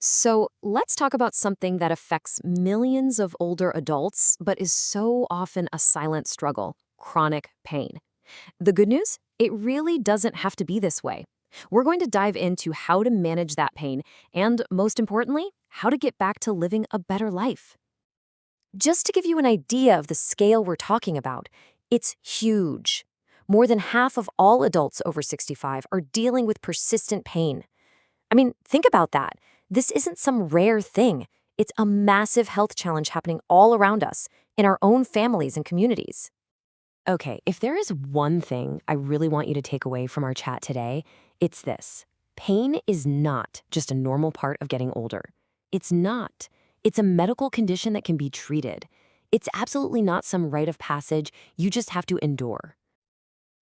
So let's talk about something that affects millions of older adults, but is so often a silent struggle: chronic pain. The good news? It really doesn't have to be this way. We're going to dive into how to manage that pain and, most importantly, how to get back to living a better life. Just to give you an idea of the scale we're talking about, it's huge. More than half of all adults over 65 are dealing with persistent pain. I mean, think about that. This isn't some rare thing. It's a massive health challenge happening all around us, in our own families and communities. Okay, if there is one thing I really want you to take away from our chat today, it's this. Pain is not just a normal part of getting older. It's not. It's a medical condition that can be treated. It's absolutely not some rite of passage you just have to endure.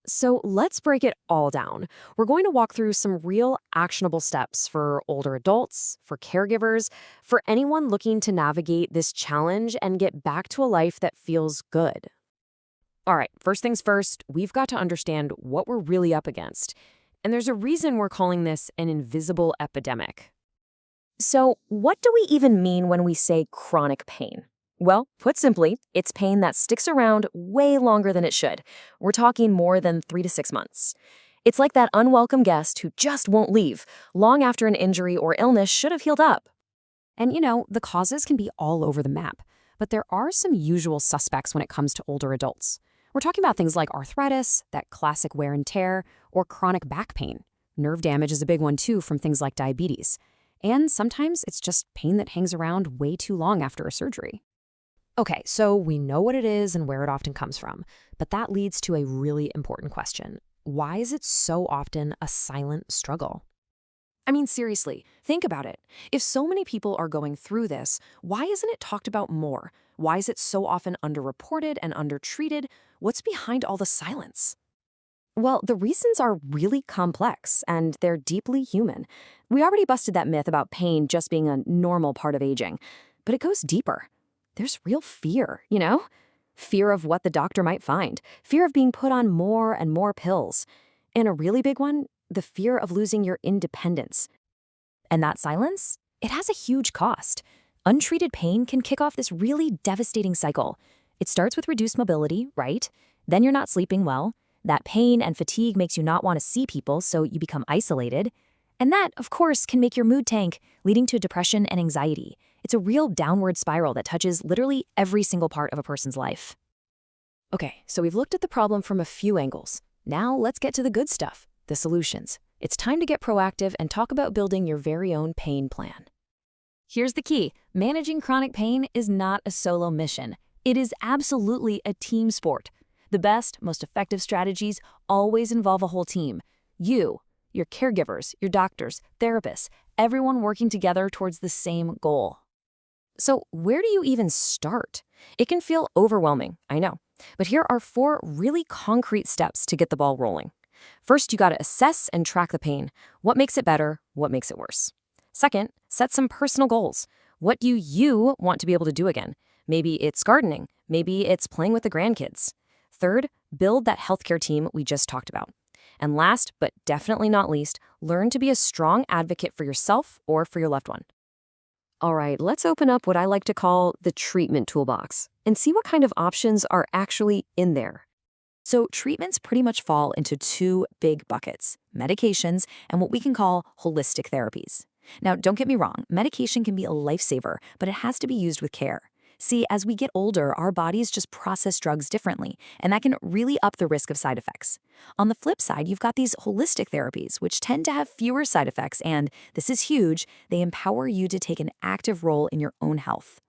So let's break it all down. We're going to walk through some real actionable steps for older adults, for caregivers, for anyone looking to navigate this challenge and get back to a life that feels good. All right, first things first, we've got to understand what we're really up against. And there's a reason we're calling this an invisible epidemic. So, what do we even mean when we say chronic pain? Well, put simply, it's pain that sticks around way longer than it should. We're talking more than 3 to 6 months. It's like that unwelcome guest who just won't leave, long after an injury or illness should have healed up. And the causes can be all over the map, but there are some usual suspects when it comes to older adults. We're talking about things like arthritis, that classic wear and tear, or chronic back pain. Nerve damage is a big one too from things like diabetes. And sometimes it's just pain that hangs around way too long after a surgery. Okay, so we know what it is and where it often comes from, but that leads to a really important question. Why is it so often a silent struggle? I mean, seriously, think about it. If so many people are going through this, why isn't it talked about more? Why is it so often underreported and undertreated? What's behind all the silence? Well, the reasons are really complex, and they're deeply human. We already busted that myth about pain just being a normal part of aging, but it goes deeper. There's real fear. Fear of what the doctor might find, fear of being put on more and more pills. And a really big one, the fear of losing your independence. And that silence, it has a huge cost. Untreated pain can kick off this really devastating cycle. It starts with reduced mobility, right? Then you're not sleeping well. That pain and fatigue makes you not want to see people, so you become isolated. And that, of course, can make your mood tank, leading to depression and anxiety. It's a real downward spiral that touches literally every single part of a person's life. Okay, so we've looked at the problem from a few angles. Now let's get to the good stuff, the solutions. It's time to get proactive and talk about building your very own pain plan. Here's the key. Managing chronic pain is not a solo mission. It is absolutely a team sport. The best, most effective strategies always involve a whole team. You, your caregivers, your doctors, therapists, everyone working together towards the same goal. So where do you even start? It can feel overwhelming, I know. But here are 4 really concrete steps to get the ball rolling. First, you got to assess and track the pain. What makes it better? What makes it worse? Second, set some personal goals. What do you want to be able to do again? Maybe it's gardening. Maybe it's playing with the grandkids. Third, build that healthcare team we just talked about. And last, but definitely not least, learn to be a strong advocate for yourself or for your loved one. All right, let's open up what I like to call the treatment toolbox and see what kind of options are actually in there. So treatments pretty much fall into 2 big buckets: medications and what we can call holistic therapies. Now, don't get me wrong, medication can be a lifesaver, but it has to be used with care. See, as we get older, our bodies just process drugs differently, and that can really up the risk of side effects. On the flip side, you've got these holistic therapies, which tend to have fewer side effects, and this is huge, they empower you to take an active role in your own health.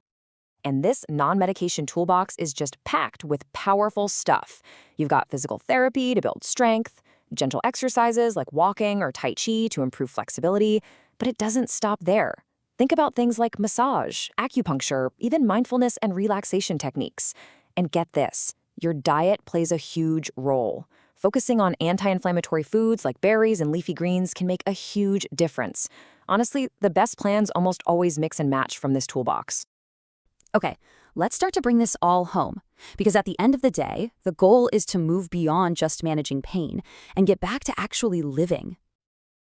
And this non-medication toolbox is just packed with powerful stuff. You've got physical therapy to build strength, gentle exercises like walking or Tai Chi to improve flexibility, but it doesn't stop there. Think about things like massage, acupuncture, even mindfulness and relaxation techniques. And get this, your diet plays a huge role. Focusing on anti-inflammatory foods like berries and leafy greens can make a huge difference. Honestly, the best plans almost always mix and match from this toolbox. Okay, let's start to bring this all home. Because at the end of the day, the goal is to move beyond just managing pain and get back to actually living.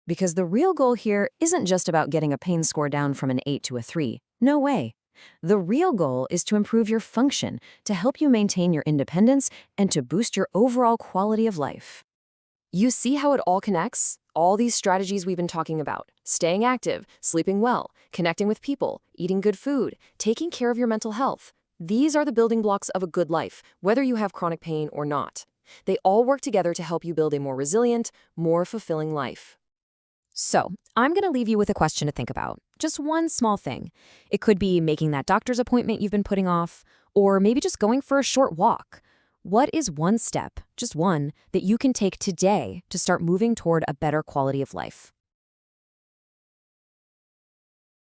Because the real goal here isn't just about getting a pain score down from an 8 to a 3. No way. The real goal is to improve your function, to help you maintain your independence, and to boost your overall quality of life. You see how it all connects? All these strategies we've been talking about: staying active, sleeping well, connecting with people, eating good food, taking care of your mental health. These are the building blocks of a good life, whether you have chronic pain or not. They all work together to help you build a more resilient, more fulfilling life. So, I'm going to leave you with a question to think about. Just one small thing. It could be making that doctor's appointment you've been putting off, or maybe just going for a short walk. What is one step, just one, that you can take today to start moving toward a better quality of life?